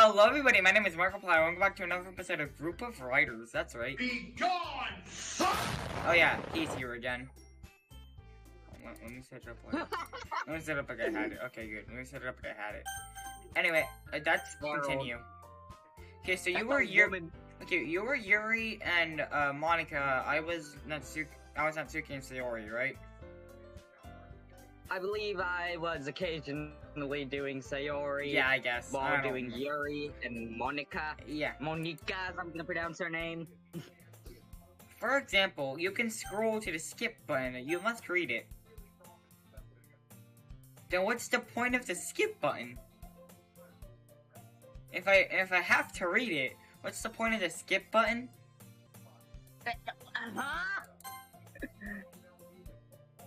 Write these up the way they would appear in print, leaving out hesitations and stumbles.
Hello everybody, my name is Markiplier. Welcome back to another episode of Group of Writers. That's right. Be gone! Oh yeah, he's here again. Let me set it up like let me set it up like I had it. Okay, good. Let me set it up like I had it. Anyway, let's continue. Okay, so you were Yuri. Okay, you were Yuri and Monica. I was Natsuki and Sayori, right? I believe I was occasionally doing Sayori. Yeah, I guess. While doing Yuri and Monica. Yeah. Monica, as I'm gonna pronounce her name. For example, you can scroll to the skip button. You must read it. Then what's the point of the skip button? If I have to read it, what's the point of the skip button?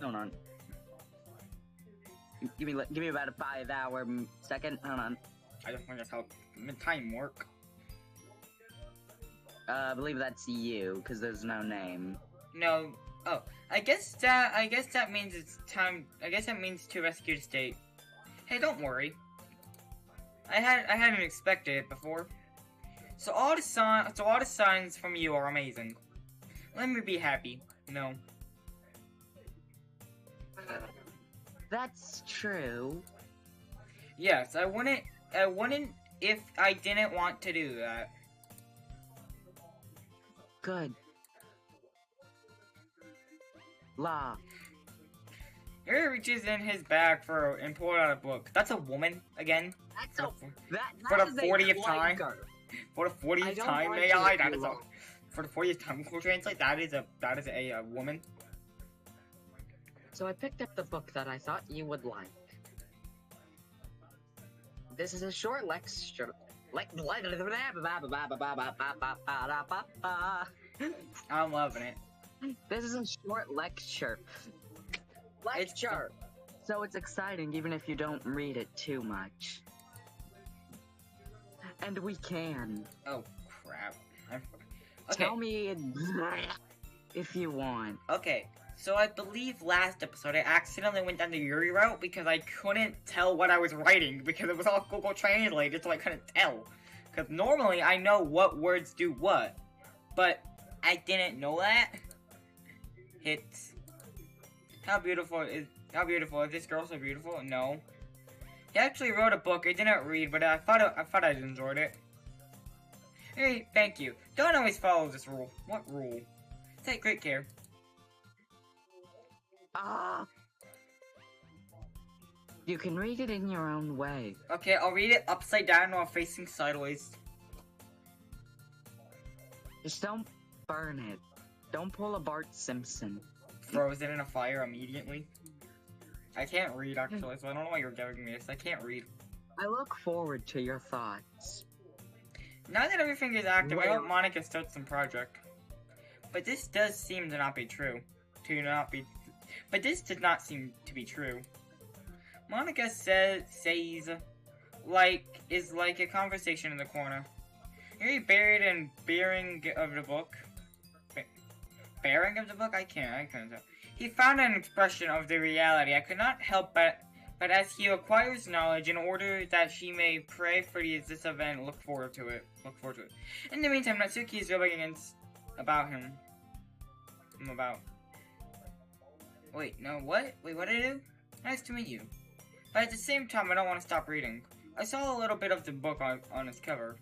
Hold on. Give me about a 5-hour second. Hold on. I don't think that's how time work. I believe that's you, because there's no name. No. Oh, I guess that means it's time. I guess that means to rescue the state. Hey, don't worry. I hadn't expected it before. So all the signs from you are amazing. Let me be happy. No. That's true. Yes, I wouldn't if I didn't want to do that. Good. La. He reaches in his bag and pulls out a book. That's a woman again. That's for the 40th time. For the 40th time, AI. That is a for the 40th time. We'll translate. That is a woman. So I picked up the book that I thought you would like. This is a short lecture. I'm loving it. This is a short lecture. So it's exciting even if you don't read it too much. And we can. Oh crap. Okay. Tell me if you want. Okay. So I believe last episode I accidentally went down the Yuri route because I couldn't tell what I was writing because it was all Google Translated, so I couldn't tell. Because normally I know what words do what, but I didn't know that. Hits. How beautiful is this girl so beautiful? No. He actually wrote a book I didn't read, but I thought I'd enjoyed it. Hey, thank you. Don't always follow this rule. What rule? Take great care. You can read it in your own way. Okay, I'll read it upside down while facing sideways. Just don't burn it. Don't pull a Bart Simpson. Throws it in a fire immediately. I can't read actually, so I don't know why you're giving me this. I can't read. I look forward to your thoughts. Now that everything is active, I hope Monica starts some project. But this does seem to not be true. But this does not seem to be true. Monica says is like a conversation in the corner. Very buried and bearing of the book. Bearing of the book? I couldn't tell. He found an expression of the reality. I could not help but as he acquires knowledge in order that she may pray for this event, look forward to it. In the meantime, Natsuki is rubbing about him. Wait, no, what? Wait, what did I do? Nice to meet you. But at the same time, I don't want to stop reading. I saw a little bit of the book on its cover.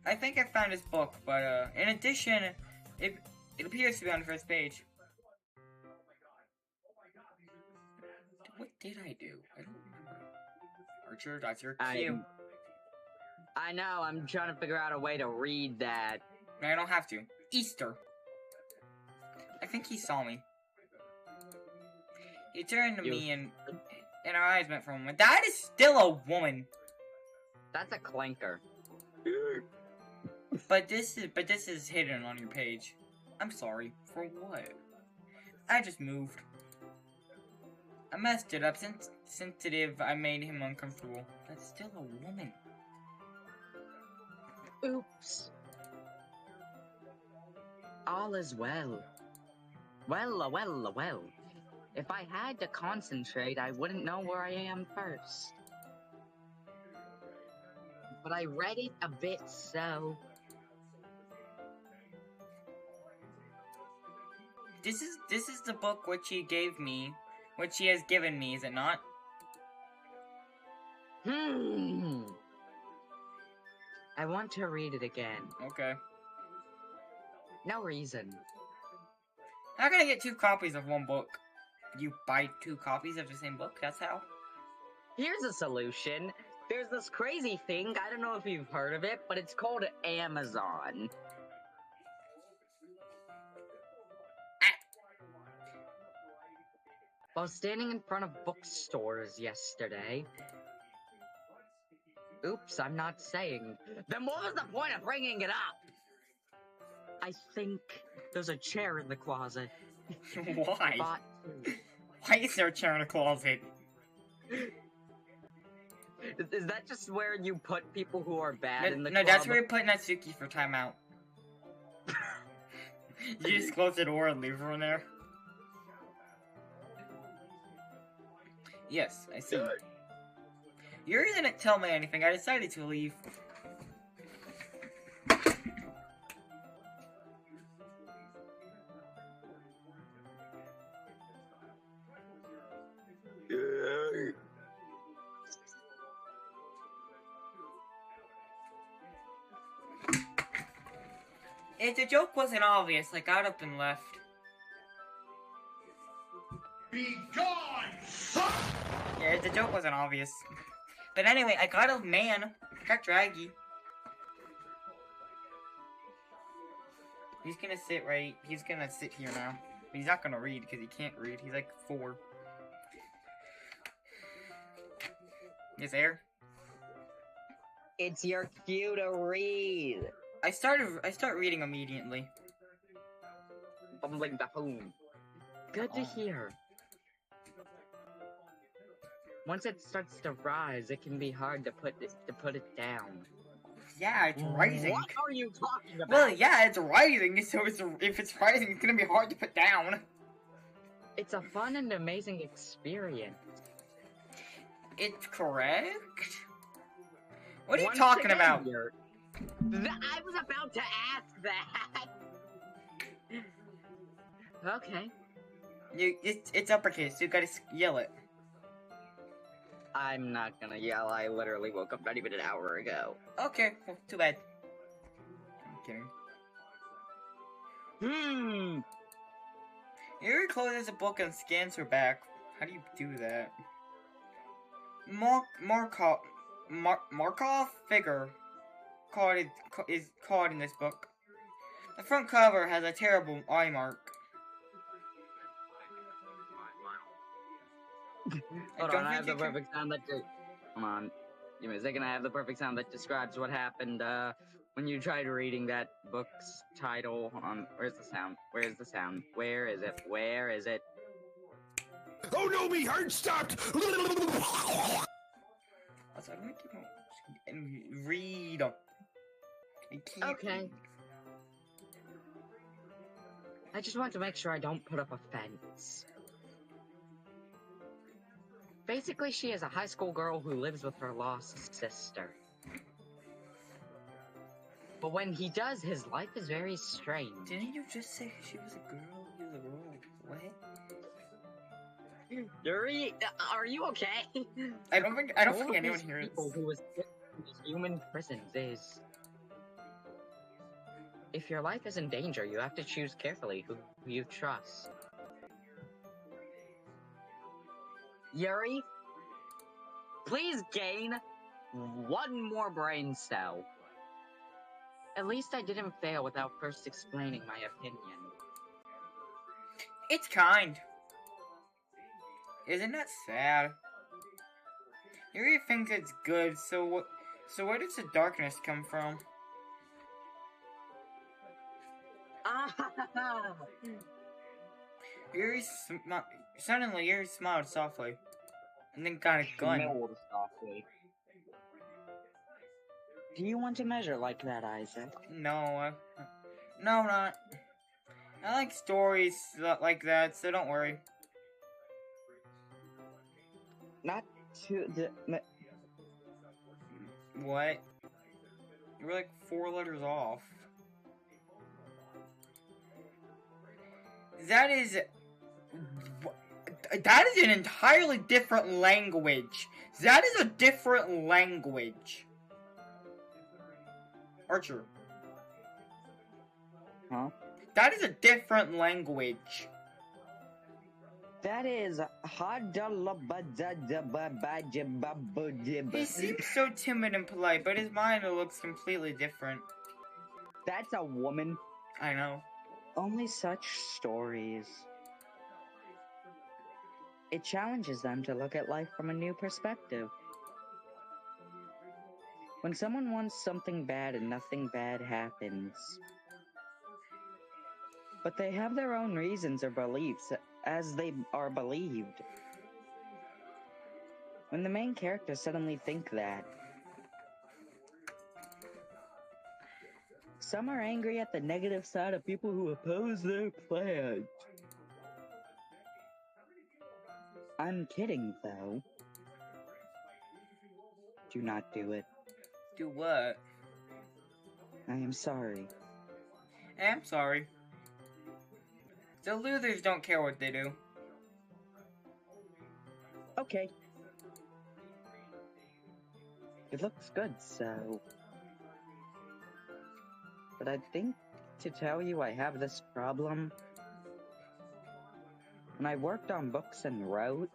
I think I found this book, but in addition, it appears to be on the first page. What did I do? I don't remember. Archer, that's your cue. I know, I'm trying to figure out a way to read that. No, I don't have to. Easter. I think he saw me. He turned to me and our eyes met for a moment. That is still a woman. That's a clanker. But this is hidden on your page. I'm sorry. For what? I just moved. I messed it up. Sensitive, I made him uncomfortable. That's still a woman. Oops. All is well. Well. If I had to concentrate, I wouldn't know where I am first. but I read it a bit, so... This is the book which he gave me, which he has given me, is it not? I want to read it again. Okay. No reason. How can I get 2 copies of one book? You buy 2 copies of the same book? That's how? Here's a solution. There's this crazy thing, I don't know if you've heard of it, but it's called Amazon. While standing in front of bookstores yesterday... Oops, I'm not saying. Then what was the point of bringing it up? I think there's a chair in the closet. Why? But... Why is there a chair in a closet? Is that just where you put people who are bad in the No, club? that's where you put Natsuki for timeout. You just close the door and leave her in there. Yes, I see. Yuri didn't tell me anything. I decided to leave. If the joke wasn't obvious, I got up and left. Be gone, son! Yeah, if the joke wasn't obvious. But anyway, I got a man. I got Draggy. He's gonna sit here now. He's not gonna read because he can't read. He's like 4. He's there. It's your cue to read. I start reading immediately. Bumbling buffoon. Good to hear. Once it starts to rise, it can be hard to put it down. Yeah, it's rising. What are you talking about? Well, yeah, it's rising, so if it's rising, it's gonna be hard to put down. It's a fun and amazing experience. It's correct? What are you Once talking again, about? I was about to ask that! Okay. It's uppercase, you gotta yell it. I'm not gonna yell, I literally woke up not even an hour ago. Okay, well, too bad. I'm kidding. Yuri closes the book and scans her back. How do you do that? Markov figure is called in this book. The front cover has a terrible eye mark. Hold on, I have the perfect sound that Come on. Give me a second, I have the perfect sound that describes what happened, when you tried reading that book's title. Hold on, where's the sound? Where's the sound? Where is it? Where is it? Oh no, me heart stopped! Also, I don't keep on read. Okay. I just want to make sure I don't put up a fence. Basically, she is a high school girl who lives with her lost sister. But when he does, his life is very strange. Didn't you just say she was a girl? He was a girl. What? Yuri, are you okay? I don't think anyone here is. People who was in human prisons is... If your life is in danger, you have to choose carefully who you trust. Yuri, please gain 1 more brain cell. At least I didn't fail without first explaining my opinion. It's kind. Isn't that sad? Yuri thinks it's good, so where does the darkness come from? Suddenly Yuri smiled softly, and then got a gun. Softly. Do you want to measure like that, Isaac? No, no, not. I like stories like that, so don't worry. Not to the... What? You're like 4 letters off. That is an entirely different language. That is a different language. Archer. Huh? That is a different language. That is He seems so timid and polite, but his mind looks completely different. That's a woman. I know. Only such stories. It challenges them to look at life from a new perspective. When someone wants something bad and nothing bad happens, but they have their own reasons or beliefs as they are believed. When the main characters suddenly think that, some are angry at the negative side of people who oppose their plans. I'm kidding, though. Do not do it. Do what? I am sorry. I'm sorry. The losers don't care what they do. Okay. It looks good, so... But I think to tell you I have this problem. When I worked on books and wrote,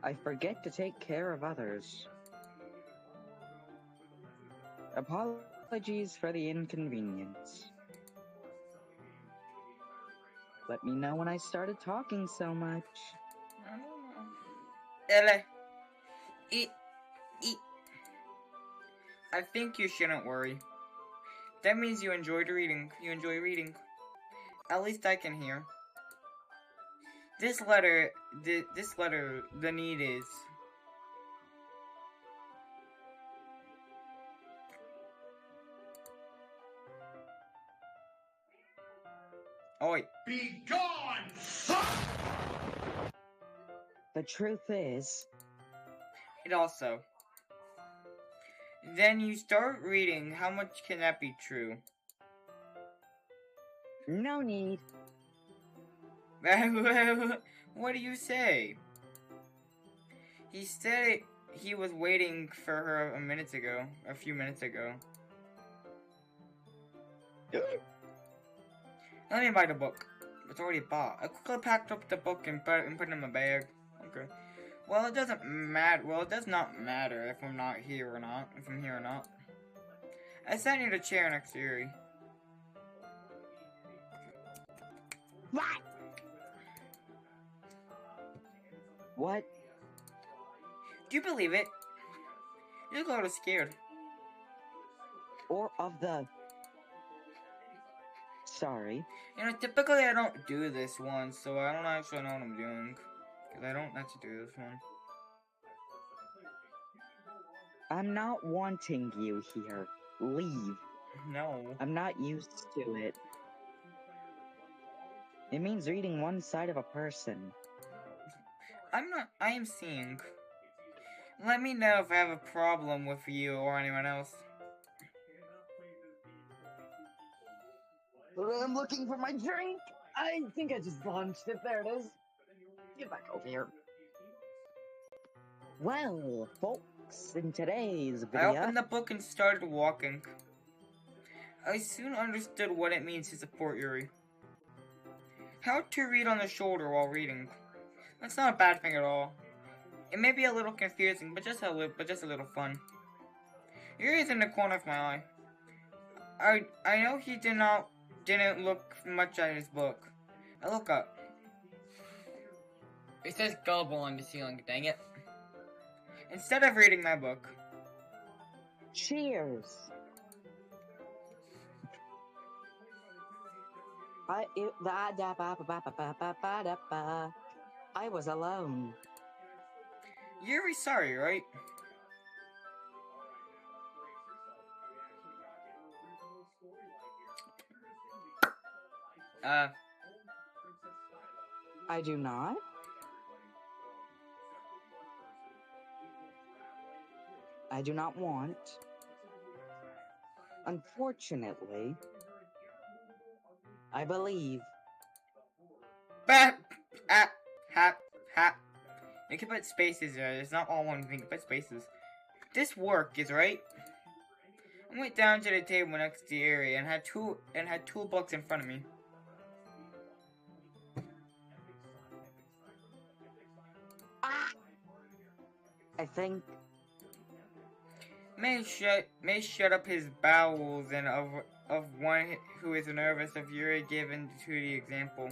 I forget to take care of others. Apologies for the inconvenience. Let me know when I started talking so much. I don't know. Ele. I think you shouldn't worry. That means you enjoyed reading. You enjoy reading. At least I can hear. This letter, the need is... Oh wait. Be gone! Fuck! The truth is... It also... Then you start reading. How much can that be true? No need. What do you say? He said he was waiting for her a few minutes ago. Let me buy the book. It's already bought. I quickly packed up the book and put it in my bag. Okay. Well, it doesn't matter. Well, it does not matter if I'm not here or not. If I'm here or not. I sat near the chair next to Yuri. What? What? Do you believe it? You look a little scared. Or of the... Sorry. You know, typically I don't do this one, so I don't actually know what I'm doing. Because I don't actually do this one. I'm not wanting you here. Leave. No. I'm not used to it. It means reading one side of a person. I am seeing. Let me know if I have a problem with you or anyone else. I'm looking for my drink! I think I just launched it. There it is. Get back over here. Well, folks, in today's I video... opened the book and started walking. I soon understood what it means to support Yuri. How to read on the shoulder while reading. That's not a bad thing at all. It may be a little confusing, but just a little fun. Yuri's in the corner of my eye. I know he didn't look much at his book. I look up. It says gullible on the ceiling, dang it. Instead of reading my book. Cheers! I was alone. Yuri's sorry, right? I do not? I do not want. Unfortunately, I believe. Bap! Ah! Ha! Ha! You can put spaces there. It's not all one thing. Put spaces. This work is right. I went down to the table next to the area and had two books in front of me. Ah! I think. May shut up his bowels and of one who is nervous if you're given to the example.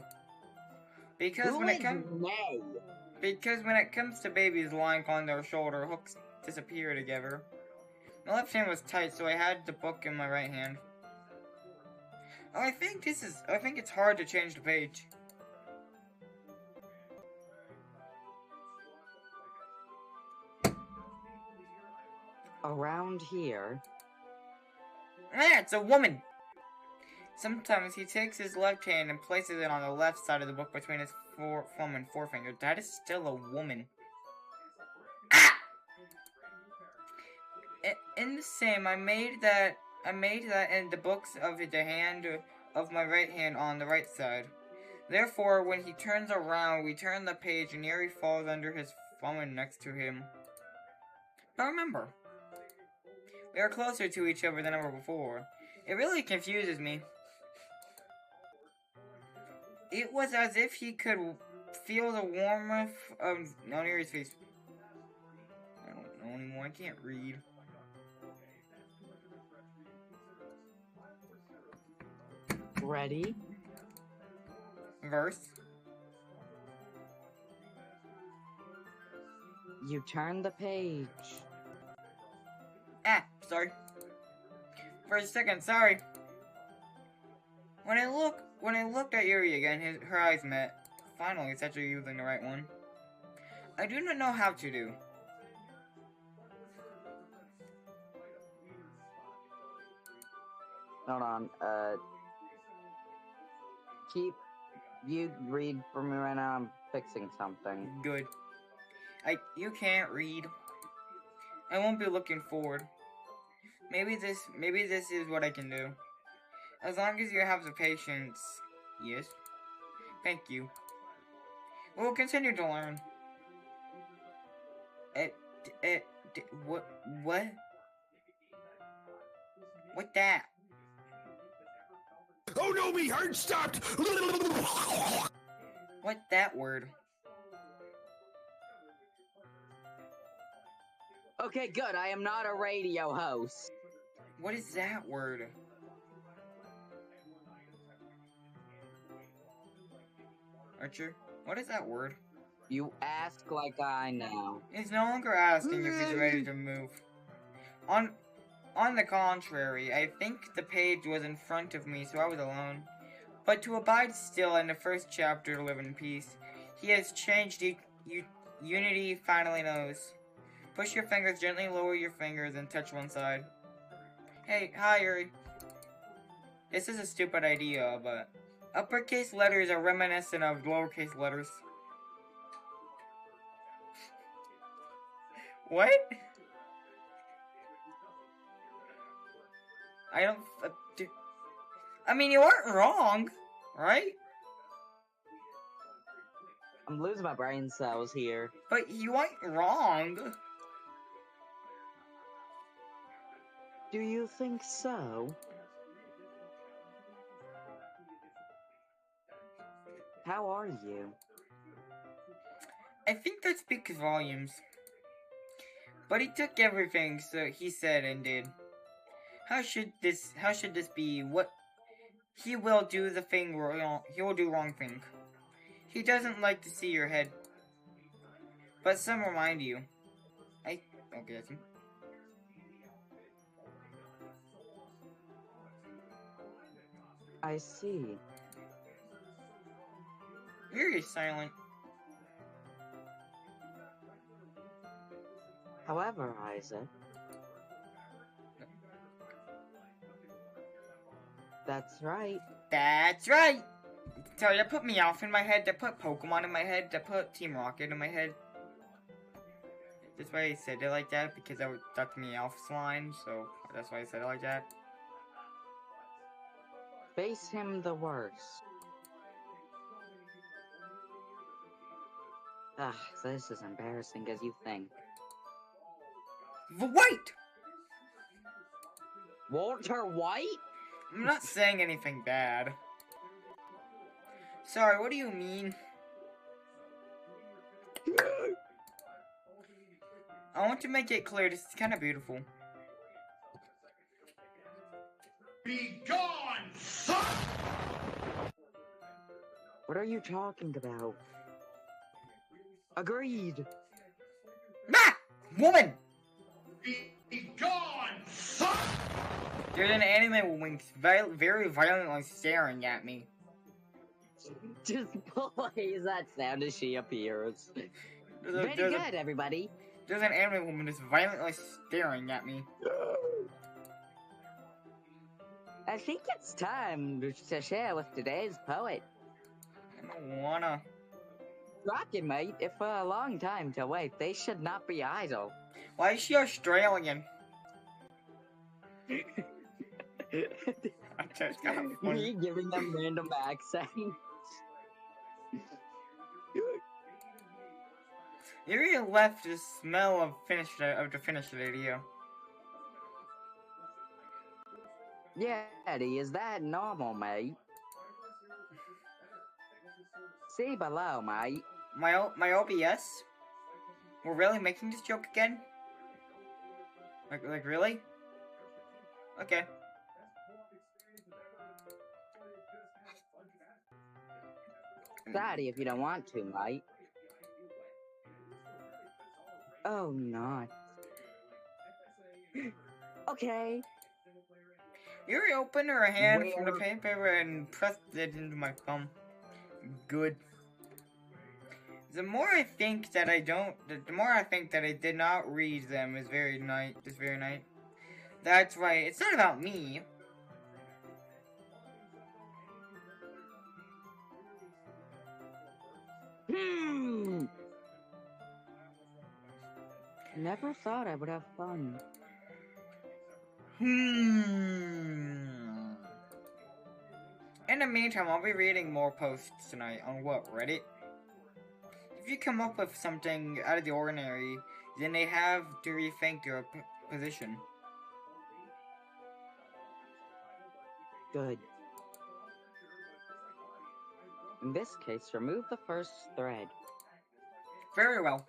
Because Who when it is comes May? because when it comes to babies lying on their shoulder, hooks disappear together. My left hand was tight, so I had the book in my right hand. Oh, I think it's hard to change the page. Around here. Ah, it's a woman! Sometimes he takes his left hand and places it on the left side of the book between his thumb and forefinger. That is still a woman. Ah! In the same, I made that in the books of the hand of my right hand on the right side. Therefore, when he turns around, we turn the page and Yuri falls under his thumb and next to him. But remember, we are closer to each other than ever before. It really confuses me. It was as if he could feel the warmth of Yuri's face. I don't know anymore. I can't read. Ready? Verse. You turn the page. Ah, sorry. For a second, sorry. When I looked at Yuri again, her eyes met. Finally, it's actually using the right one. I do not know how to do. Hold on, you read for me right now, I'm fixing something. Good. You can't read. I won't be looking forward. Maybe this is what I can do. As long as you have the patience. Yes. Thank you. We'll continue to learn. What? What that? Oh no, me heart stopped! What that word? Okay, good, I am not a radio host. What is that word? Archer, what is that word? You ask like I know. He's no longer asking if he's ready to move. On the contrary, I think the page was in front of me, so I was alone. But to abide still in the first chapter to live in peace, he has changed. Unity finally knows. Push your fingers gently, lower your fingers, and touch one side. Hey, hi, Yuri. This is a stupid idea, but uppercase letters are reminiscent of lowercase letters. What? I don't. I mean, you weren't wrong, right? I'm losing my brain cells here. But you weren't wrong. Do you think so? How are you? I think that speaks volumes. But he took everything, so he said and did. How should this be? What? He will do the thing wrong. He will do wrong thing. He doesn't like to see your head. But some remind you. Okay, that's him. I see. Yuri is silent. However, Isaac, that's right. That's right! Sorry, that put Meowth in my head, that put Pokemon in my head, that put Team Rocket in my head. That's why I said it like that, because that would duck me off line, so that's why I said it like that. Face him the worst. Ugh, so this is embarrassing as you think. Wait! Walter White? I'm not saying anything bad. Sorry, what do you mean? I want to make it clear, this is kind of beautiful. Be gone, son! What are you talking about? Agreed. Ah! Woman! Be gone, son! There's an anime woman very violently staring at me. Just plays that sound as she appears. Very There's good, everybody. There's an anime woman that's violently staring at me. I think it's time to share with today's poet. I don't wanna. Rocket, mate, if for a long time to wait, they should not be idle. Why is she Australian? That's kind of funny. Me giving them random accents. You really left the smell of the finished video. Yeah, Eddie, is that normal, mate? See below, mate. My OBS? We're really making this joke again? Like really? Okay. Sorry if you don't want to, mate. Oh, not. Okay. Yuri opened her hand from the Where- paper and pressed it into my thumb. Good. The more I think that the more I think that I did not read them this very night. That's right, it's not about me. Never thought I would have fun. In the meantime, I'll be reading more posts tonight on Reddit? If you come up with something out of the ordinary, then they have to rethink their position. Good. In this case, remove the first thread. Very well.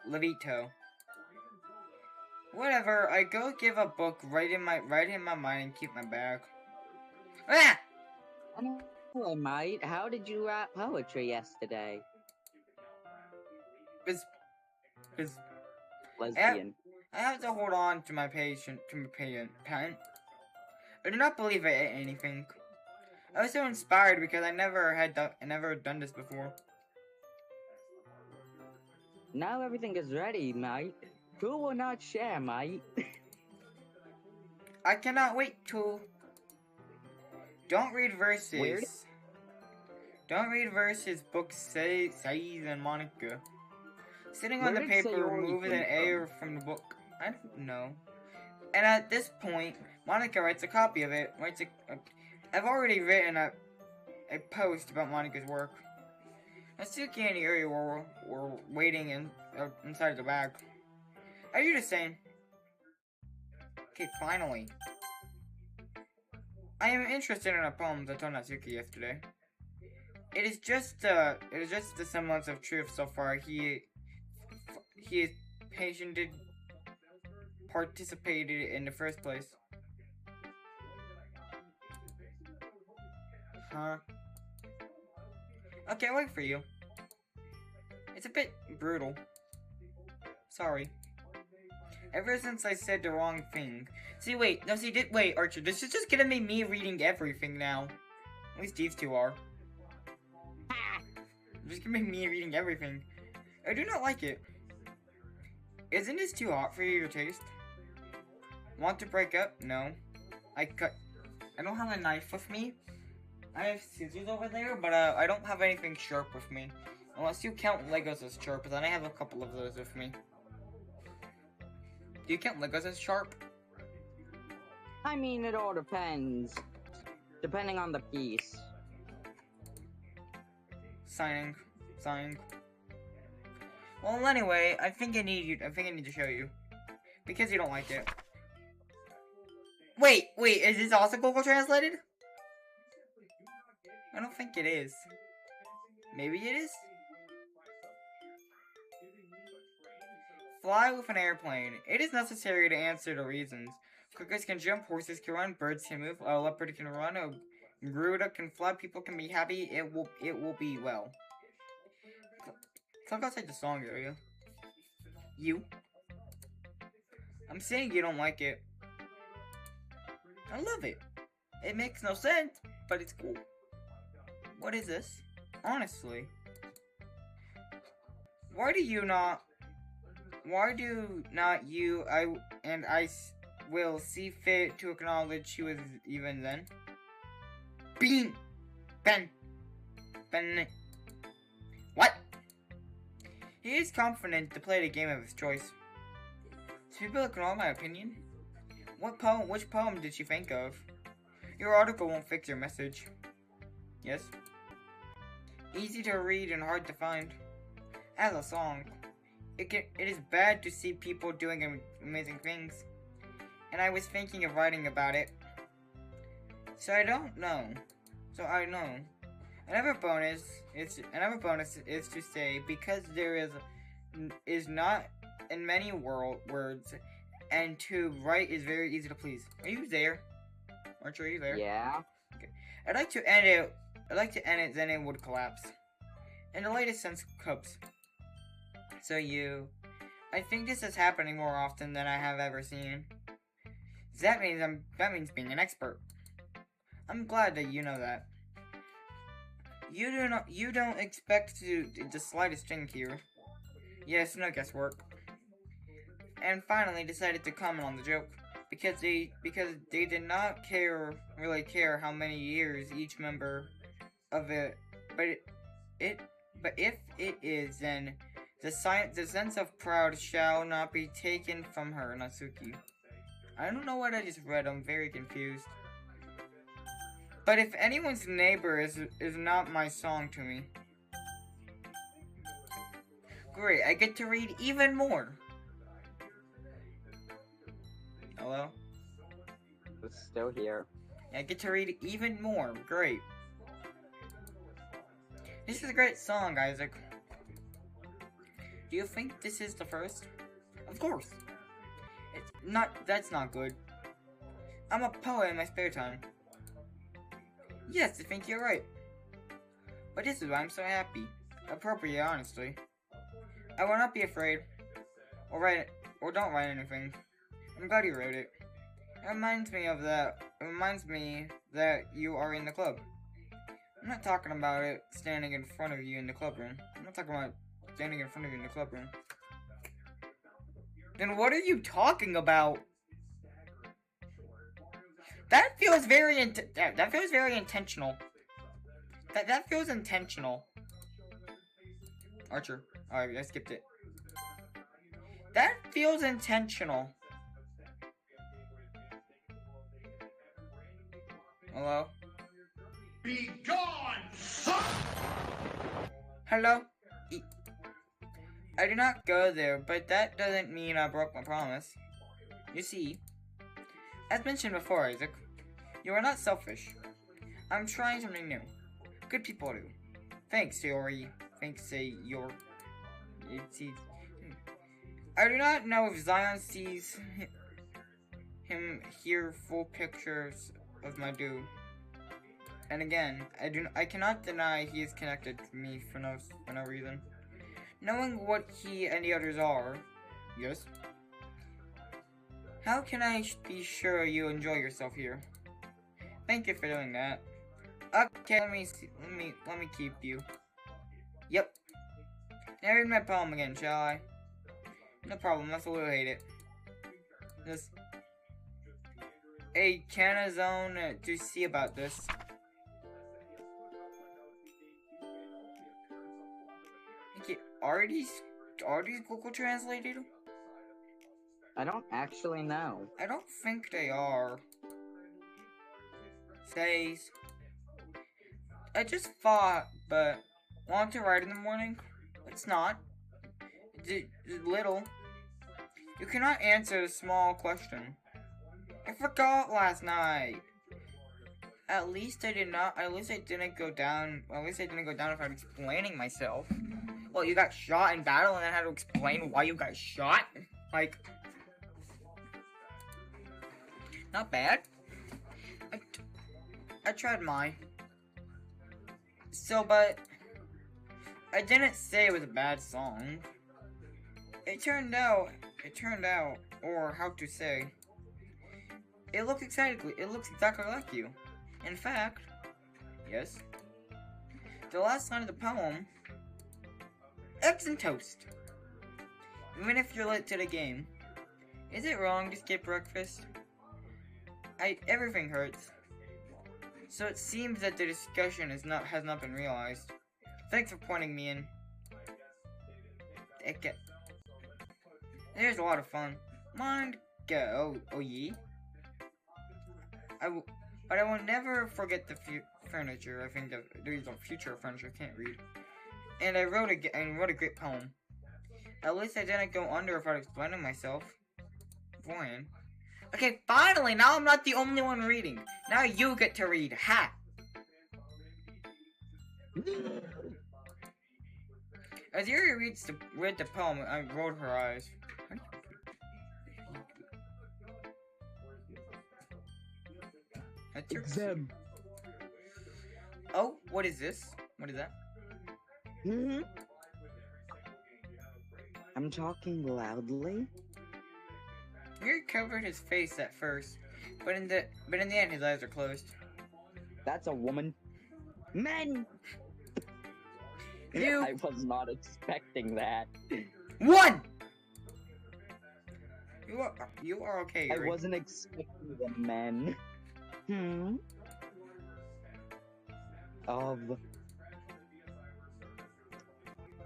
Levito. Whatever, I go give a book right in my mind and keep my bag. Ah! Anyway, mate, how did you write poetry yesterday? It's Lesbian. I have to hold on to my pen. I do not believe anything. I was so inspired because I never done this before. Now everything is ready, mate. Who will not share, mate? I cannot wait to. Don't read verses. Weird. Don't read verses. Books say and Monica. Sitting on the Where did paper Sayori removes come an A from the book. I don't know. And at this point, Monica writes a copy of it. I've already written a post about Monica's work. Natsuki and Yuri were waiting inside the bag. Are you the same? Okay, finally. I am interested in a poem I told Natsuki yesterday. It is just the semblance of truth so far. He is participated in the first place. Huh? Okay, I'll wait for you. It's a bit brutal. Sorry. Ever since I said the wrong thing. Wait, Archer, this is just gonna be me reading everything now. At least these two are. Just gonna be me reading everything. I do not like it. Isn't this too hot for your taste? Want to break up? No. I don't have a knife with me. I have scissors over there, but I don't have anything sharp with me. Unless you count Legos as sharp, then I have a couple of those with me. Do you count Legos as sharp? I mean, it all depends. Depending on the piece. Signing. Well, anyway, I think I need to show you. Because you don't like it. Wait, is this also Google Translated? I don't think it is. Maybe it is? Fly with an airplane. It is necessary to answer the reasons. Crickets can jump, horses can run, birds can move, a leopard can run, a Garuda can fly, people can be happy, it will be well. Click outside the song area. You. I'm saying you don't like it. I love it. It makes no sense, but it's cool. What is this? Honestly. Why do not you, I will see fit to acknowledge she was even then? Ben. What? He is confident to play the game of his choice. Do people ignore my opinion? Which poem did she think of? Your article won't fix your message. Yes? Easy to read and hard to find. As a song, it is bad to see people doing amazing things. And I was thinking of writing about it. So I know. Another bonus is to say, because there is not in many words, and to write is very easy to please. Are you there? Aren't you there? Yeah. Okay. I'd like to end it, then it would collapse. In the latest sense, cups. So I think this is happening more often than I have ever seen. That means being an expert. I'm glad that you know that. You don't expect the slightest thing here. Yes, no guesswork. And finally decided to comment on the joke because they did not really care how many years each member of it, but if it is, then the sense of pride shall not be taken from her, Natsuki. I don't know what I just read. I'm very confused. But if anyone's neighbor is not my song to me. Great, I get to read even more. Hello? It's still here. I get to read even more. Great. This is a great song, Isaac. Do you think this is the first? Of course. That's not good. I'm a poet in my spare time. Yes, I think you're right. But this is why I'm so happy. Appropriate, honestly. I will not be afraid. Or don't write anything. I'm glad you wrote it. It reminds me that you are in the club. I'm not talking about it standing in front of you in the clubroom. I'm not talking about standing in front of you in the clubroom. Then what are you talking about? That feels very intentional. That feels intentional. Archer. Alright, I skipped it. That feels intentional. Hello? Be gone, son! Hello? I do not go there, but that doesn't mean I broke my promise. You see, as mentioned before, Isaac, you are not selfish. I'm trying something new. Good people do. Thanks, Yori. I do not know if Zion sees him here full pictures of my dude. And again, I cannot deny he is connected to me for no reason. Knowing what he and the others are, yes. How can I be sure you enjoy yourself here? Thank you for doing that. Okay, let me keep you. Yep. Now read my poem again, shall I? No problem, that's what we'll hate it. Just a canazone to see about this. Are these Google translated? I don't actually know. I don't think they are. Says, I just thought, but want to write in the morning? It's not. It's little. You cannot answer a small question. I forgot last night. At least I didn't go down if I'm explaining myself. Well, you got shot in battle and then had to explain why you got shot? Like, not bad. I tried mine. So, but I didn't say it was a bad song. It turned out, or how to say, it looks exactly like you. In fact, yes, the last line of the poem, eggs and toast. Even if you're late to the game, is it wrong to skip breakfast? Everything hurts. So it seems that the discussion has not been realized. Thanks for pointing me in. There's a lot of fun. Mind go, oh ye. But I will never forget the furniture. I think there's a future furniture. I can't read. And I wrote a great poem. At least I didn't go under without explaining myself. Boring. Okay, finally, now I'm not the only one reading. Now you get to read. Ha! As Yuri read the poem, I rolled her eyes. Exam. Oh, what is this? What is that? I'm talking loudly. Yuri covered his face at first, but in the end his eyes are closed. That's a woman. Men! You... I was not expecting that. One! You are okay, Yuri. I wasn't expecting the men.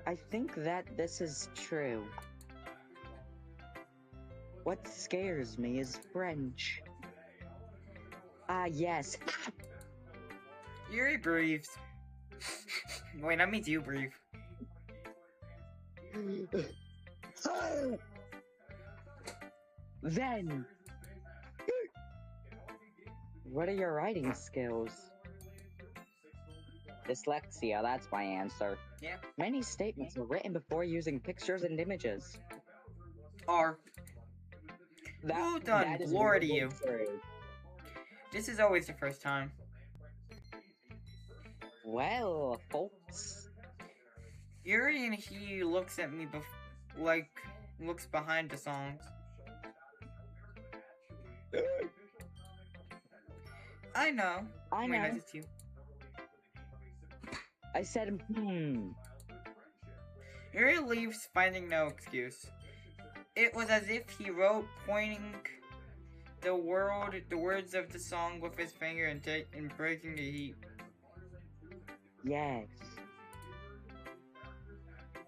I think that this is true. What scares me is French. Ah, yes. Yuri breathes. Wait, that means you breathe. Then, what are your writing skills? Dyslexia, that's my answer. Yeah. Many statements are written before using pictures and images. Well done, glory to you. True. This is always the first time. Well, folks. Yuri and he looks at me looks behind the songs. I know. I know. Wait, no, it's you. I said, Yuri leaves, finding no excuse. It was as if he wrote, pointing the words of the song with his finger and breaking the heat. Yes.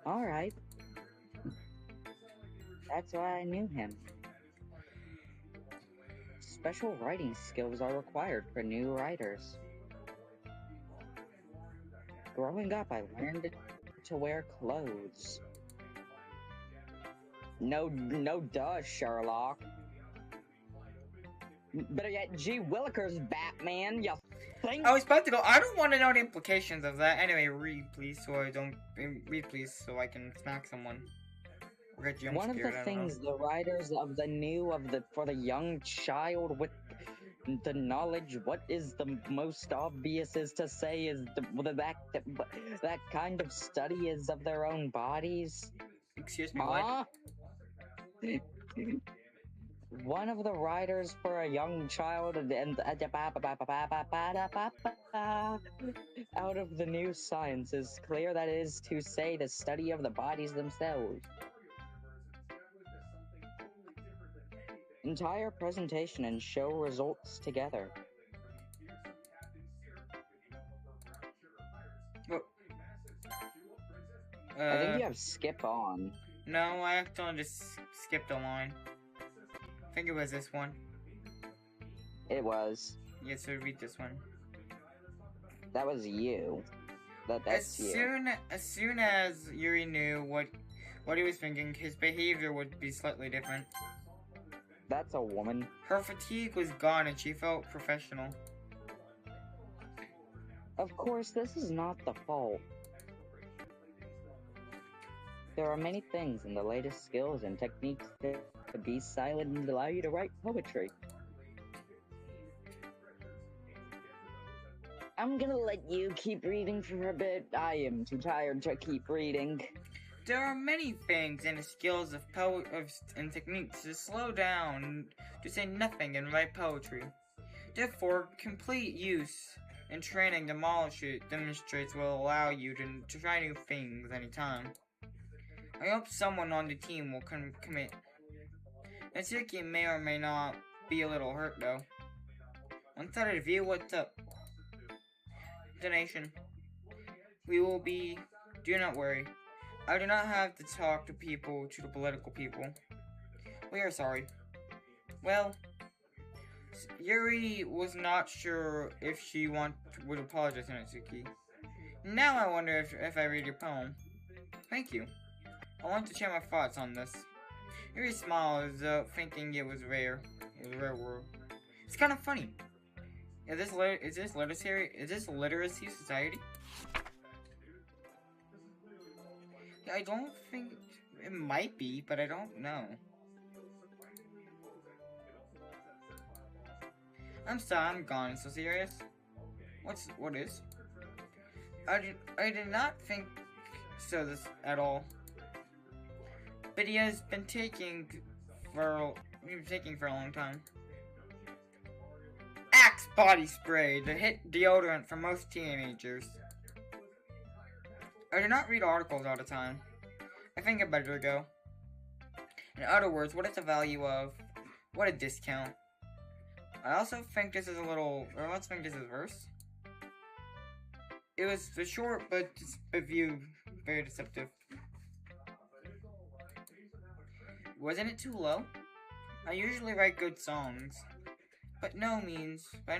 Alright. That's why I knew him. Special writing skills are required for new writers. Growing up, I learned to wear clothes. No duh, Sherlock. Better yet, G. Willikers, Batman, you think? I was about to go. I don't want to know the implications of that. Anyway, read please, so I can smack someone. Or get jump One of scared, the things the writers of for the young child with the knowledge, what is the most obvious is to say is that kind of study is of their own bodies. Excuse me, what? One of the writers for a young child and out of the new science is clear that it is to say the study of the bodies themselves. Entire presentation and show results together. I think you have skip on. No, I accidentally just skipped a line. I think it was this one. It was. Yeah, so read this one. That was you. That's you. As soon as Yuri knew what he was thinking, his behavior would be slightly different. That's a woman. Her fatigue was gone and she felt professional. Of course, this is not the fault. There are many things in the latest skills and techniques that could be silent and allow you to write poetry. I'm gonna let you keep reading for a bit. I am too tired to keep reading. There are many things in the skills of and techniques to slow down, to say nothing and write poetry. Therefore, complete use and training demonstrates will allow you to try new things anytime. I hope someone on the team will commit. Natsuki may or may not be a little hurt though. One-sided review, what's up? Donation. We will be. Do not worry. I do not have to talk to the political people. We are sorry. Well, Yuri was not sure if she would apologize to Natsuki. Now I wonder if I read your poem. Thank you. I want to share my thoughts on this. Yuri smiled as though thinking it was rare. It was a rare word. It's kind of funny. Is this literacy society? Yeah, I don't think it might be, but I don't know. I'm sorry, I'm gone. So serious? What is? I did not think so at all. But he has been taking for a long time. Axe body spray, the hit deodorant for most teenagers. I do not read articles all the time. I think I better go. In other words, what is the value of? What a discount. I also think this is let's think this is verse. It was a short but very deceptive. Wasn't it too low? I usually write good songs. By no means. I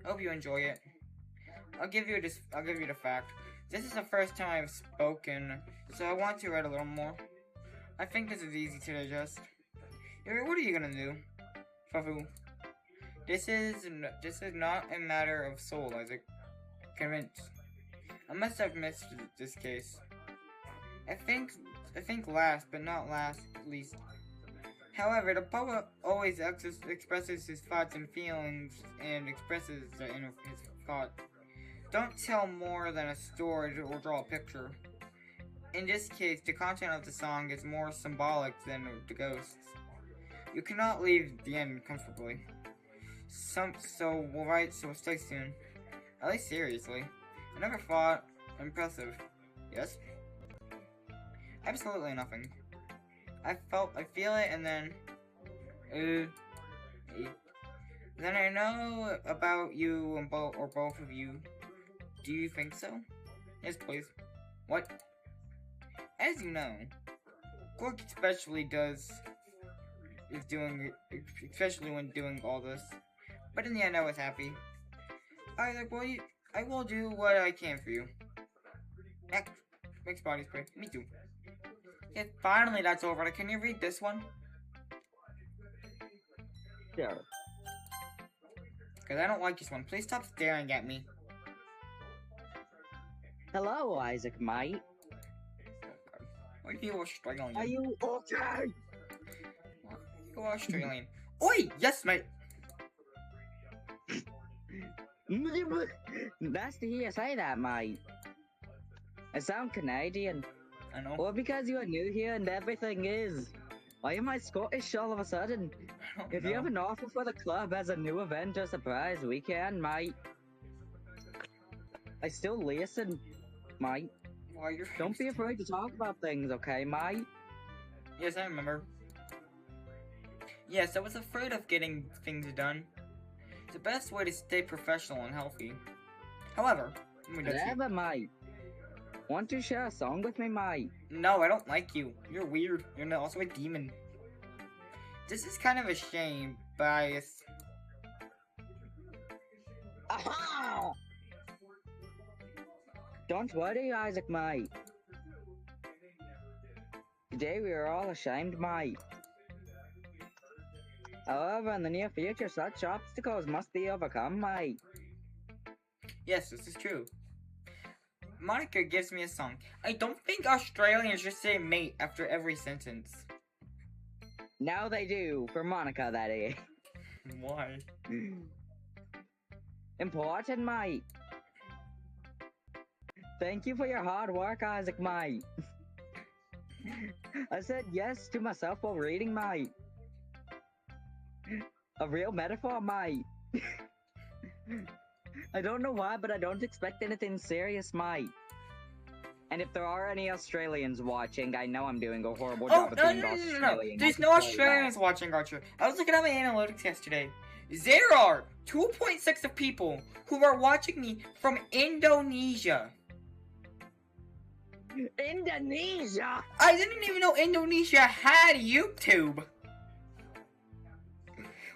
hope you enjoy it. I'll give you the fact. This is the first time I've spoken, so I want to write a little more. I think this is easy to digest. Yuri, what are you gonna do? Fafu. This is not a matter of soul, Isaac. Convinced. I must have missed this case. I think last, but not least. However, the poet always expresses his thoughts and feelings and expresses his thought. Don't tell more than a story or draw a picture. In this case, the content of the song is more symbolic than the ghosts. You cannot leave the end comfortably. So stay tuned. At least seriously. I never thought impressive. Yes? Absolutely nothing. I feel it, and then I know about you and both of you. Do you think so? Yes, please. What? As you know, Gork especially when doing all this. But in the end, I was happy. I will do what I can for you. Makes body spray. Me too. Yeah, finally that's over. Can you read this one? Sure. Because I don't like this one. Please stop staring at me. Hello, Isaac, mate. Why are you Australian? Are you okay? You Australian. Oi! Yes, mate! Nice to hear you say that, mate. I sound Canadian. I know. Well, because you are new here and everything is. Why am I Scottish all of a sudden? If you have an offer for the club as a new event or surprise weekend, mate. I still listen, mate. Why you're Don't be afraid to talk about things, okay, mate? Yes, I remember. Yes, I was afraid of getting things done. It's the best way to stay professional and healthy. However, whatever, mate. Want to share a song with me, mate? No, I don't like you. You're weird. You're also a demon. This is kind of a shame, but Aha! Don't worry, Isaac, mate. Today we are all ashamed, mate. However, in the near future, such obstacles must be overcome, mate. Yes, this is true. Monica gives me a song. I don't think Australians just say mate after every sentence. Now they do, for Monica, that is. Why? Important, mate. Thank you for your hard work, Isaac, mate. I said yes to myself while reading, mate. A real metaphor, mate. I don't know why, but I don't expect anything serious, mate. And if there are any Australians watching, I know I'm doing a horrible job of being Australian. There's no Australians watching, Archer. I was looking at my analytics yesterday. There are 2.6 of people who are watching me from Indonesia. Indonesia? I didn't even know Indonesia had YouTube.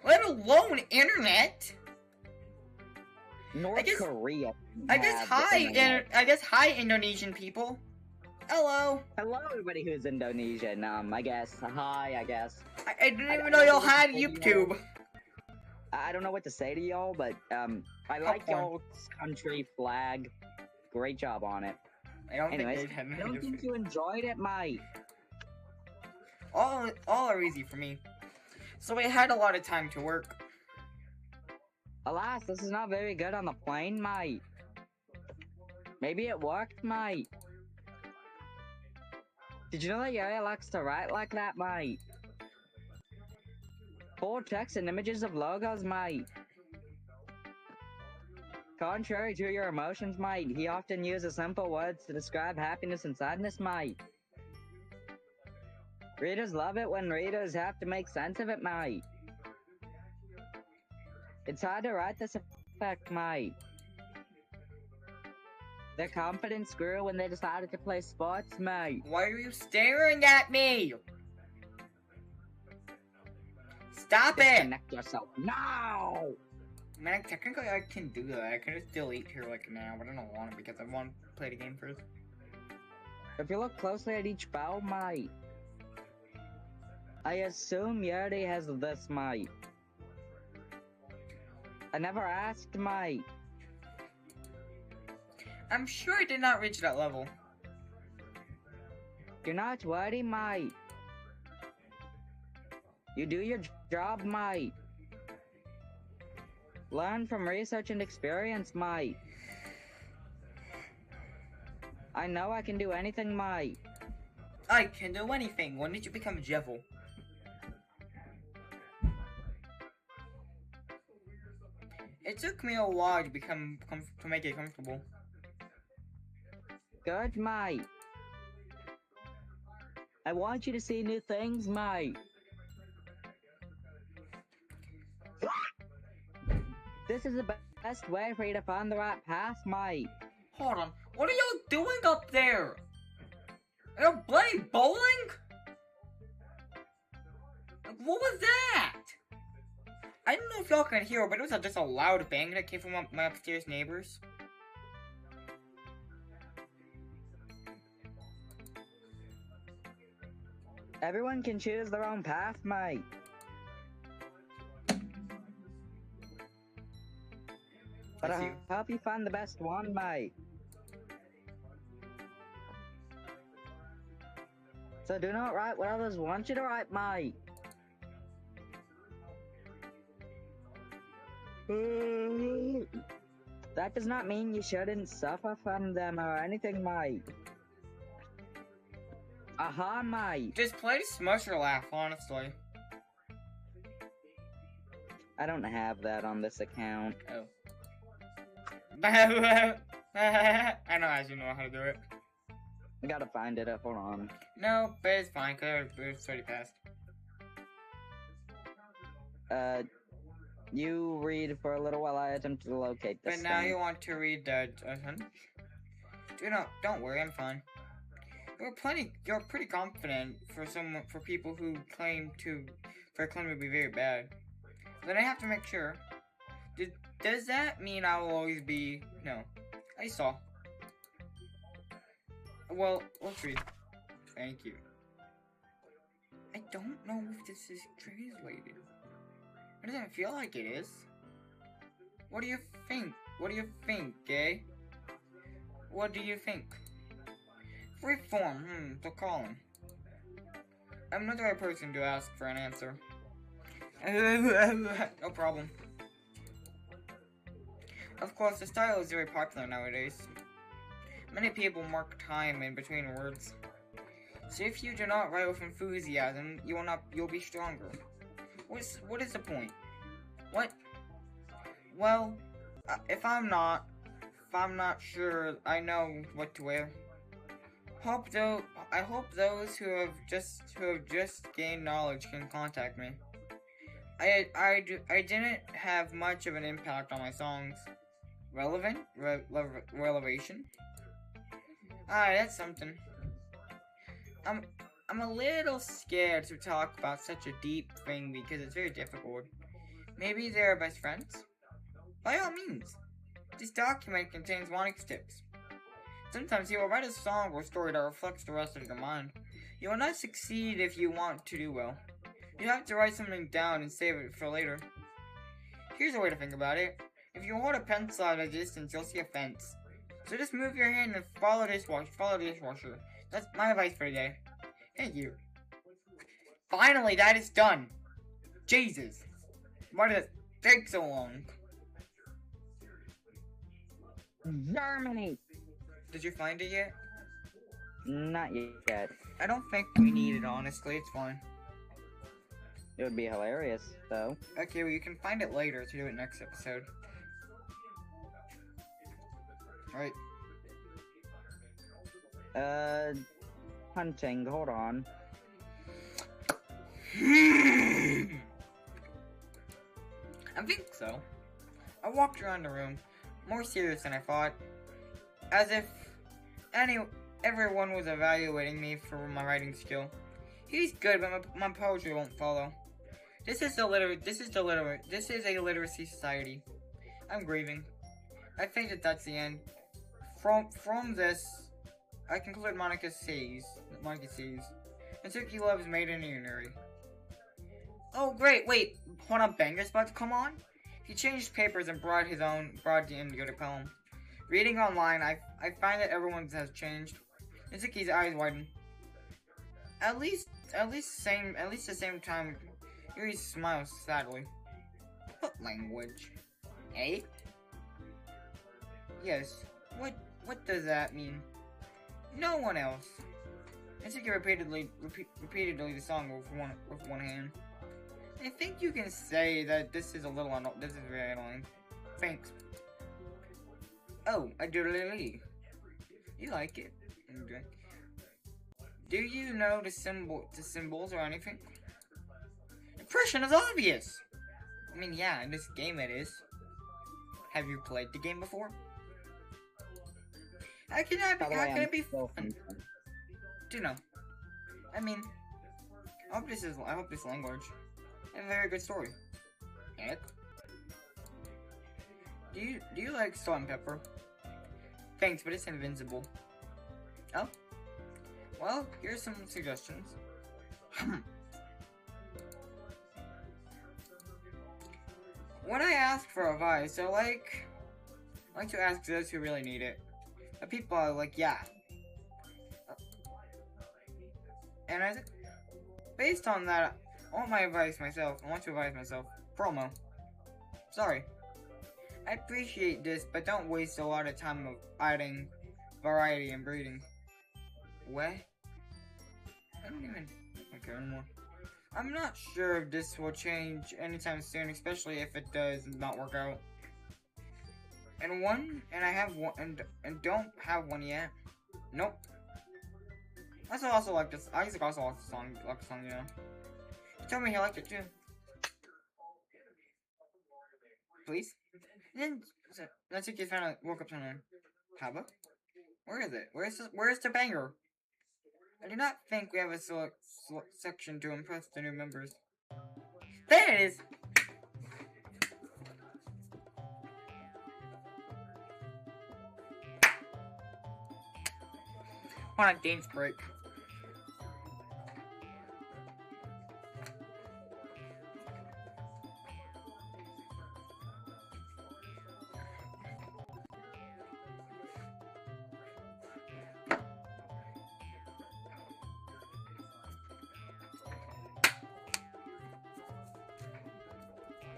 Let alone internet. North Korea. I guess hi Indonesian people. Hello. Hello everybody who's Indonesian. I guess. Hi, I guess. I didn't even know y'all had YouTube. I don't know what to say to y'all, but I like y'all's country flag. Great job on it. Anyways, I don't think you enjoyed it, mate. All are easy for me. So I had a lot of time to work. Alas, this is not very good on the plane, mate. Maybe it worked, mate. Did you know that Yaya likes to write like that, mate? Full text and images of logos, mate. Contrary to your emotions, mate, he often uses simple words to describe happiness and sadness, mate. Readers love it when readers have to make sense of it, mate. It's hard to write this effect, mate. Their confidence grew when they decided to play sports, mate. Why are you staring at me? Stop it! Disconnect yourself now! Man, technically I can do that. I can just delete here like now, but I don't want it because I want to play the game first. If you look closely at each bell, mate, I assume Yuri has this, mate. I never asked, mate. I'm sure I did not reach that level. You're not worried, mate. You do your job, mate. Learn from research and experience, mate. I know I can do anything, mate. I can do anything. When did you become Jevil? It took me a while to to make it comfortable. Good, mate. I want you to see new things, mate. This is the best way for you to find the right path, mate. Hold on. What are y'all doing up there? Are you playing bowling? What was that? I don't know if y'all can hear, but it was just a loud bang that came from my upstairs neighbors. Everyone can choose their own path, mate. But I hope you find the best one, mate. So do not write what others want you to write, mate. That does not mean you shouldn't suffer from them or anything, mate. Aha, mate. Just play the Smusher laugh, honestly. I don't have that on this account. Oh. I know as you know how to do it. I gotta find it up, hold on. No, but it's fine, cause it's already passed. You read for a little while I attempt to locate this But now thing. you want to read the... Don't worry, I'm fine. You're pretty confident for people who claim to be very bad. Then I have to make sure. Does that mean I will always be? No. I saw. Well, let's read. Thank you. I don't know if this is translated. It doesn't feel like it is. What do you think? What do you think, eh? What do you think? Freeform, to call him. I'm not the right person to ask for an answer. No problem. Of course, the style is very popular nowadays. Many people mark time in between words. So if you do not write with enthusiasm, you'll be stronger. What is the point? What? Well, if I'm not sure I know what to wear. I hope those who have just gained knowledge can contact me. I didn't have much of an impact on my songs. Relevation? Alright, that's something. I'm a little scared to talk about such a deep thing because it's very difficult. Maybe they're best friends? By all means. This document contains Monik's tips. Sometimes you will write a song or story that reflects the rest of your mind. You will not succeed if you want to do well. You have to write something down and save it for later. Here's a way to think about it. If you hold a pencil at a distance, you'll see a fence. So just move your hand and follow the dishwasher. That's my advice for today. Thank you. Finally, that is done. Jesus. Why did it take so long? Germany! Did you find it yet? Not yet. I don't think we need it, honestly. It's fine. It would be hilarious, though. Okay, well, you can find it later to do it next episode. Alright. Hunting, hold on. I think so. I walked around the room, more serious than I thought, as if everyone was evaluating me for my writing skill. He's good, but my poetry won't follow. This is a literacy society. I'm grieving. I think that's the end. From this, I conclude Monika says, Mitsuki loves maiden unary. Oh great, wait, hold on, Banger's about to come on? He changed papers and brought in the other poem. Reading online, I find that everyone has changed. Mitsuki's eyes widen. At least the same time, Yuri smiles sadly. What language? Eh? Yes. What does that mean? No one else. Mitsuki repeatedly the song with one hand. I think you can say that this is very annoying. Thanks. Oh, a doodly. You like it? Okay. Do you know the symbols or anything? Impression is obvious! I mean, yeah, in this game it is. Have you played the game before? How can it be fun? Do you know? I mean, I hope this language has a very good story. Eric? Do you like salt and pepper? Thanks, but it's invincible. Oh? Well, here's some suggestions. When I ask for advice, I like to ask those who really need it. The people are like, yeah. And based on that, I want to advise myself. Promo. Sorry. I appreciate this, but don't waste a lot of time of adding variety and breeding. What? I don't even care anymore. I'm not sure if this will change anytime soon, especially if it does not work out. And I have one, and don't have one yet. Nope. I also like this. I also like the song, you know. He told me he liked it too. Please? Then, Natsuki finally woke up to him. Haba? Where is it? Where's the banger? I do not think we have a select section to impress the new members. There it is! On a dance break.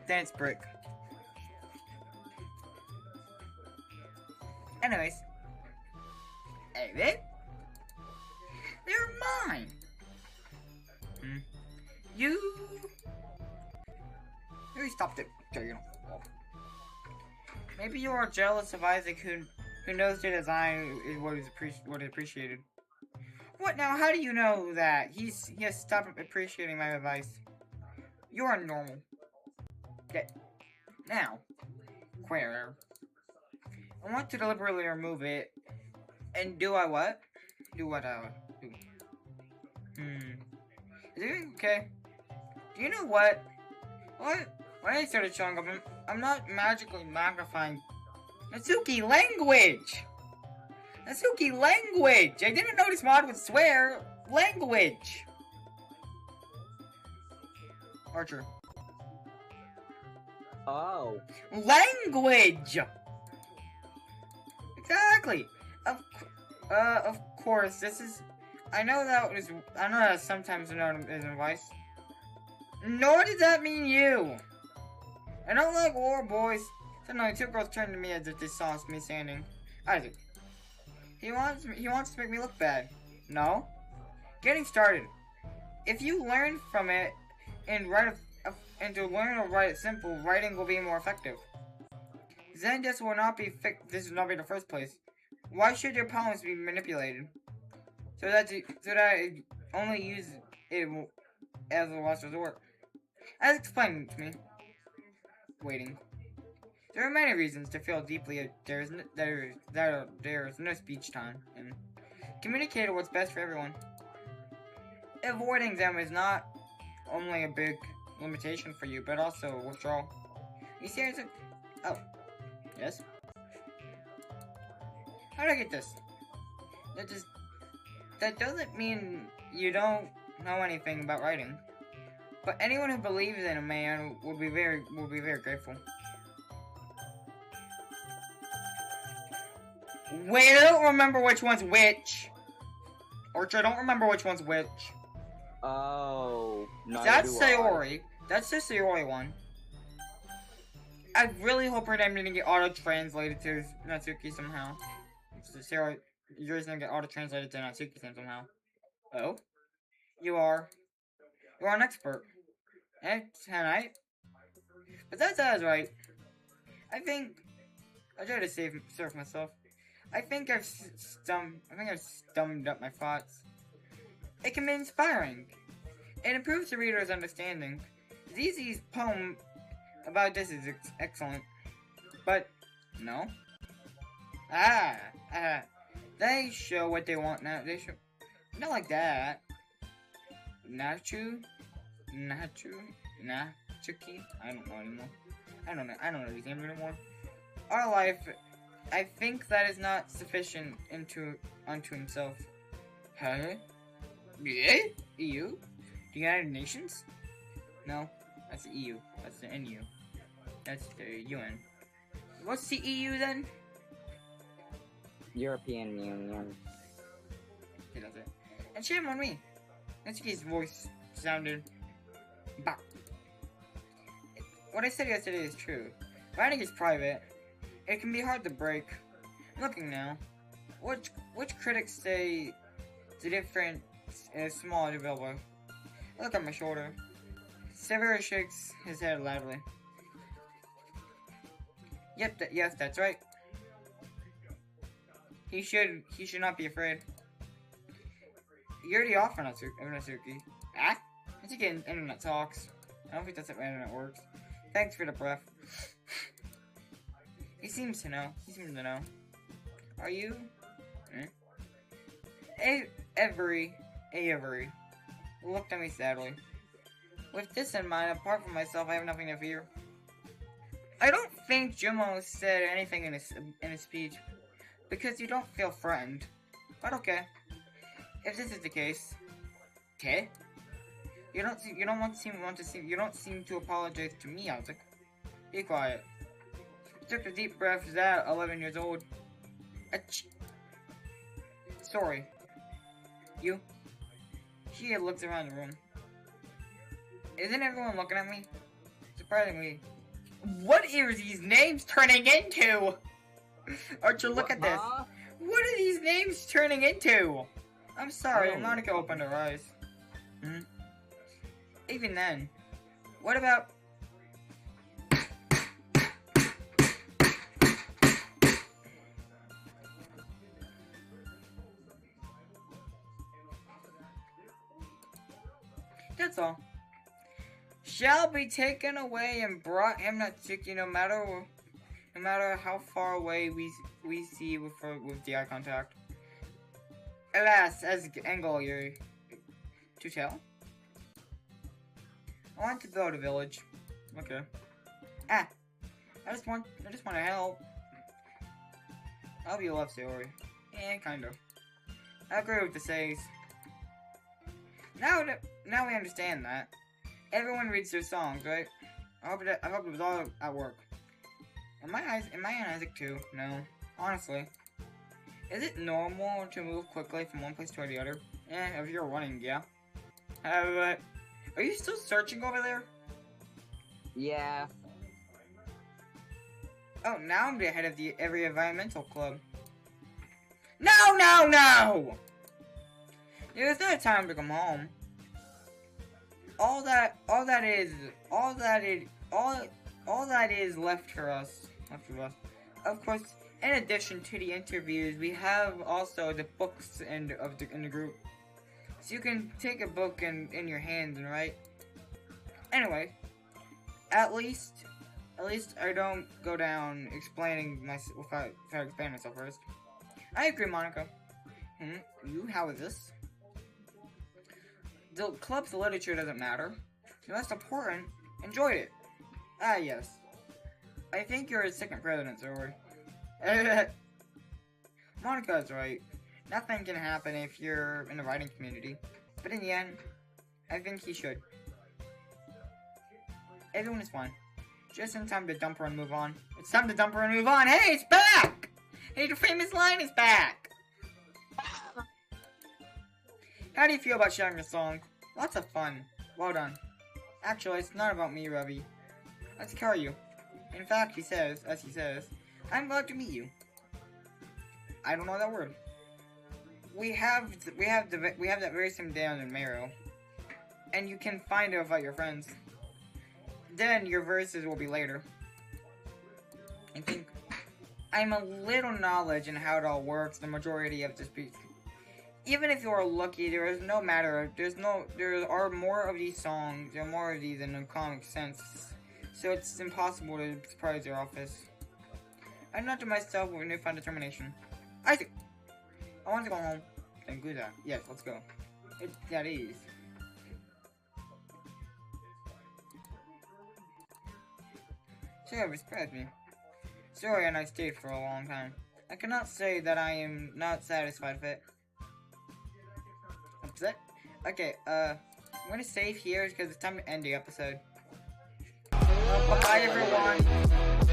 Dance break. Anyways. Hey, babe. They're mine. You stopped it. Maybe you are jealous of Isaac, who knows the design is what is appreciated. What now? How do you know that? He has stopped appreciating my advice. You are normal. Okay. Now, where? I want to deliberately remove it. And do I what? Do what I do. Is it okay? Do you know what? When I started showing up, I'm not magically magnifying. Natsuki language! Natsuki language! I didn't know this mod would swear. Language! Archer. Oh. Language! Exactly! Of course, this is... I know that sometimes known as advice. Nor does that mean you! I don't like war, boys. Suddenly, two girls turned to me as if they saw me standing. Isaac. He wants to make me look bad. No? Getting started. If you learn from it and to learn to write it simple, writing will be more effective. Then this will not be the first place. Why should your problems be manipulated? So that I only use it as a last resort. As explained to me. Waiting. There are many reasons to feel deeply there is no speech time, and communicate what's best for everyone. Avoiding them is not only a big limitation for you, but also a withdrawal. You see, oh, yes? How do I get this? That doesn't mean you don't know anything about writing. But anyone who believes in a man will be very grateful. Wait, I don't remember which one's which. Archer, I don't remember which one's which. Oh, no. That's Sayori. That's the Sayori one. I really hope her name didn't get auto-translated to Natsuki somehow. So Sayori, yours didn't get auto-translated to Natsuki somehow. Oh? You are an expert. Tonight? But that's right. I try to serve myself. I think I've summed up my thoughts. It can be inspiring. It improves the reader's understanding. Zizi's poem about this is excellent. But, no. They show what they want now. They show, not like that. Natsuki? I don't know anymore. I don't know these names anymore. Our life, I think that is not sufficient unto himself. Huh? Yeah? EU? The United Nations? No, that's the EU. That's the NU. That's the UN. What's the EU then? European Union. He does it. And shame on me. Natsuki's voice sounded bah. What I said yesterday is true. Writing is private. It can be hard to break. Looking now, which critics say the difference is small developer? Look at my shoulder. Severo shakes his head loudly. Yep, yes, that's right. He should not be afraid. You already offer Natsuki. Ah? Natsuki internet talks. I don't think that's how internet works. Thanks for the breath. He seems to know. Are you? Eh? Avery looked at me sadly. With this in mind, apart from myself, I have nothing to fear. I don't think Jimmo said anything in his speech, because you don't feel threatened. But okay, if this is the case, okay. You don't seem to apologize to me, Isaac. Be quiet. Took a deep breath. That 11 years old. Sorry. You. She looks around the room. Isn't everyone looking at me? Surprisingly. What are these names turning into? Archer, look at this. What are these names turning into? I'm sorry, Monica opened her eyes. Even then, what about... That's all. Shall be taken away and brought him not sick, no matter how far away we see with the eye contact. Alas, as Angle you to tell. I want to build a village. Okay. I just want to help. I'll be a love story. Kind of. I agree with the says. Now we understand that. Everyone reads their songs, right? I hope it was all at work. Am I an Isaac too? No. Honestly. Is it normal to move quickly from one place to the other? If you're running, yeah. Are you still searching over there? Yeah. Oh, now I'm the head of every environmental club. No! There's no time to come home. All that is left for us. Of course, in addition to the interviews, we have also the books in the group. So you can take a book in your hands and write. Anyway, at least I don't go down explaining without explaining myself first. I agree, Monica. How is this? The club's literature doesn't matter. The most important, enjoyed it. Ah, yes. I think you're his second president, Zoe. Monica's right. Nothing can happen if you're in the writing community. But in the end, I think he should. Everyone is fine. Just in time to dump her and move on. It's time to dump her and move on. Hey, it's back! Hey, the famous line is back! How do you feel about sharing the song? Lots of fun. Well done. Actually, it's not about me, Ravi. Let's carry you. In fact, he says, I'm glad to meet you. I don't know that word. We have that very same down in Mero. And you can find out about your friends. Then your verses will be later. I think I'm a little knowledge in how it all works the majority of this piece. Even if you are lucky, there is no matter. There are more of these songs. There are more of these in a comic sense. So it's impossible to surprise your office. I nod to myself with newfound determination. Isaac! I want to go home. Then do that. Yes, let's go. That is. Sorry, surprised me. Sorry, and I stayed for a long time. I cannot say that I am not satisfied with it. Upset? Okay, I'm gonna save here because it's time to end the episode. Bye, everyone.